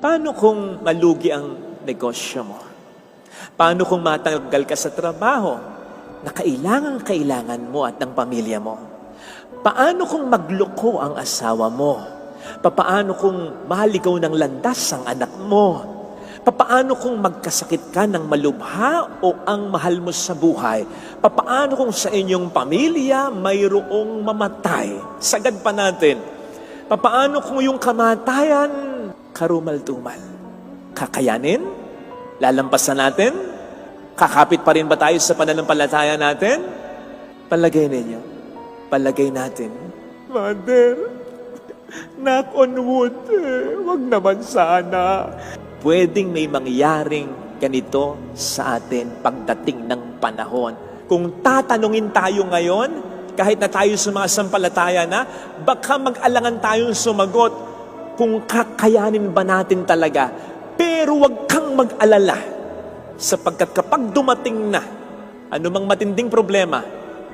Paano kung malugi ang negosyo mo? Paano kung matanggal ka sa trabaho na kailangan mo at ng pamilya mo? Paano kung magloko ang asawa mo? Paano kung maligaw ng landas ang anak mo? Paano kung magkasakit ka ng malubha o ang mahal mo sa buhay? Paano kung sa inyong pamilya mayroong mamatay? Sagad pa natin. Paano kung yung kamatayan karumal-dumal? Kakayanin? Lalampasan natin? Kakapit pa rin ba tayo sa pananampalataya natin? Palagay ninyo. Palagay natin. Mother, knock on wood. Wag naman sana. Pwedeng may mangyaring ganito sa atin pagdating ng panahon. Kung tatanungin tayo ngayon, kahit na tayo sumasampalataya na, baka mag-alangan tayong sumagot kung kakayanin ba natin talaga. Pero wag kang mag-alala, sapagkat kapag dumating na anumang matinding problema,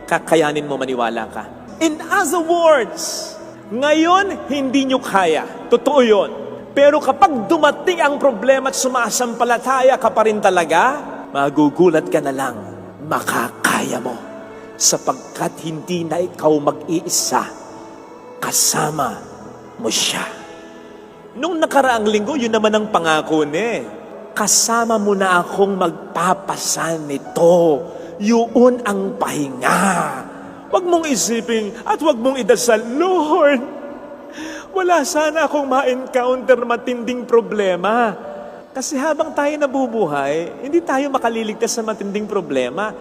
kakayanin mo, maniwala ka. In other words, ngayon hindi nyo kaya. Totoo yun. Pero kapag dumating ang problema at sumasampalataya ka pa rin talaga, magugulat ka na lang, makakaya mo. Sapagkat hindi na ikaw mag-iisa, kasama mo siya. Nung nakaraang linggo, yun naman ang pangako niya. Kasama mo na akong magpapasan nito. Yun ang pahinga. Huwag mong isipin at huwag mong idasal, Lord, wala sana akong ma-encounter matinding problema. Kasi habang tayo nabubuhay, hindi tayo makaliligtas sa matinding problema.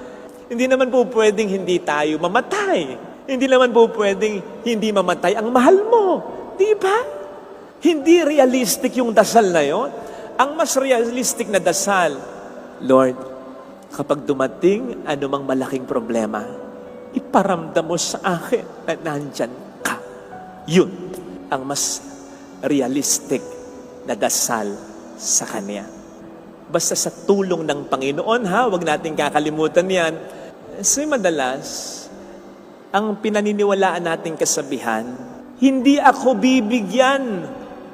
Hindi naman po pwedeng hindi tayo mamatay. Hindi naman po pwedeng hindi mamatay ang mahal mo. Di ba? Hindi realistic yung dasal na yon. Ang mas realistic na dasal, Lord, kapag dumating anumang malaking problema, iparamdam mo sa akin na nandyan ka. Yun ang mas realistic na dasal sa Kanya. Basta sa tulong ng Panginoon, ha? Huwag natin kakalimutan yan. Kasi madalas, ang pinaniniwalaan nating kasabihan, hindi ako bibigyan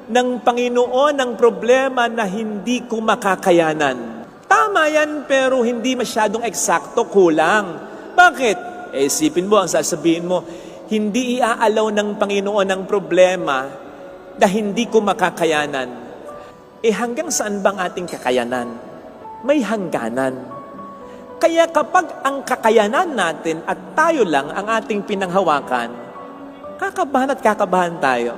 ng Panginoon ang problema na hindi ko makakayanan. Tama yan, pero hindi masyadong eksakto, kulang. Bakit? Isipin mo, ang sasabihin mo, hindi iaalaw ng Panginoon ang problema na hindi ko makakayanan. Hanggang saan bang ating kakayanan? May hangganan. Kaya kapag ang kakayanan natin at tayo lang ang ating pinanghawakan, kakabahan at kakabahan tayo.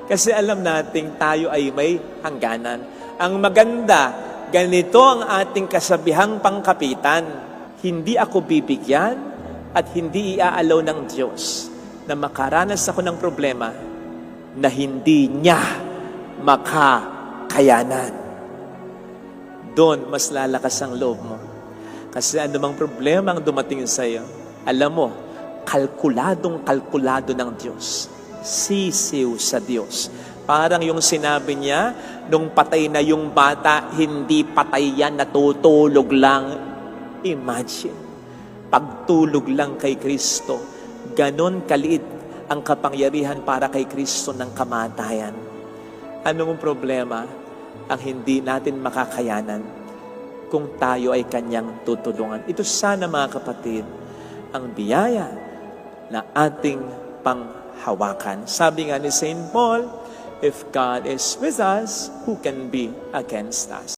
Kasi alam nating tayo ay may hangganan. Ang maganda, ganito ang ating kasabihang pangkapitan. Hindi ako bibigyan at hindi iaalaw ng Diyos na makaranas ako ng problema na hindi niya makakayanan. Doon, mas lalakas ang loob mo. Kasi anumang problema ang dumating sa iyo, alam mo, kalkulado ng Diyos. Sisiw sa Diyos. Parang yung sinabi niya, nung patay na yung bata, hindi patay yan, natutulog lang. Imagine, pagtulog lang kay Kristo, ganon kaliit ang kapangyarihan para kay Kristo ng kamatayan. Anong problema ang hindi natin makakayanan kung tayo ay Kanyang tutulungan? Ito sana, mga kapatid, ang biyaya na ating panghawakan. Sabi nga ni St. Paul, if God is with us, who can be against us?